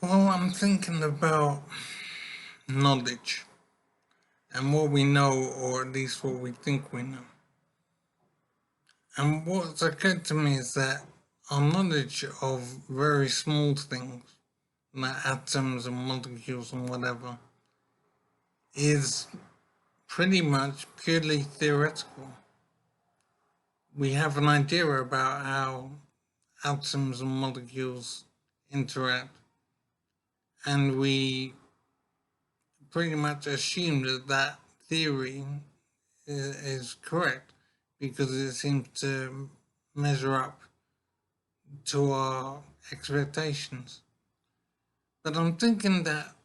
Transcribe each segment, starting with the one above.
Well, I'm thinking about knowledge and what we know, or at least what we think we know. And what's occurred to me is that our knowledge of very small things, like atoms and molecules and whatever, is pretty much purely theoretical. We have an idea about how atoms and molecules interact, and we pretty much assume that theory is correct because it seems to measure up to our expectations. But I'm thinking that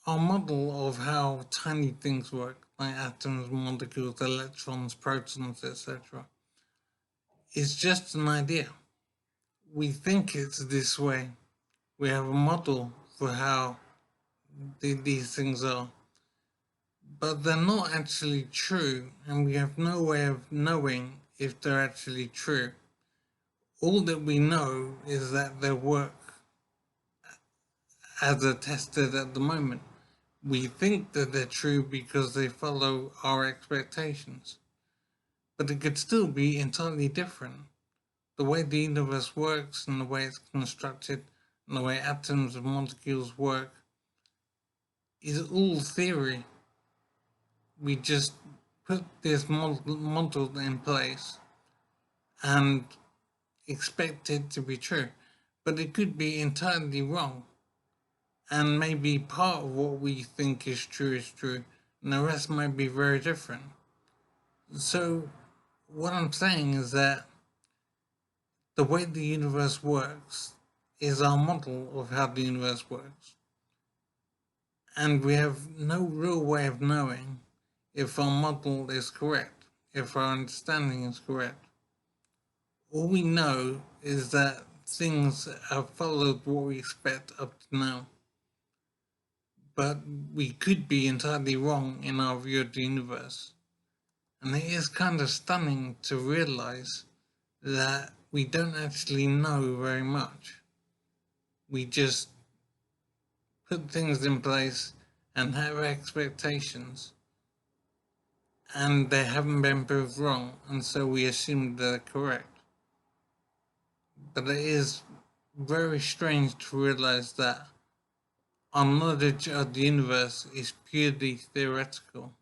our model of how tiny things work, like atoms, molecules, electrons, protons, etc., is just an idea. We think it's this way. We have a model for how these things are, but they're not actually true, and we have no way of knowing if they're actually true. All that we know is that they work as they're tested at the moment. We think that they're true because they follow our expectations, but it could still be entirely different. The way the universe works and the way it's constructed and the way atoms and molecules work is all theory. We just put this model in place and expect it to be true, but it could be entirely wrong. And maybe part of what we think is true, and the rest might be very different. So, what I'm saying is that the way the universe works is our model of how the universe works. And we have no real way of knowing if our model is correct, if our understanding is correct. All we know is that things have followed what we expect up to now. But we could be entirely wrong in our view of the universe. And it is kind of stunning to realize that we don't actually know very much. We just put things in place and have expectations, and they haven't been proved wrong, and so we assume they're correct. But it is very strange to realize that our knowledge of the universe is purely theoretical.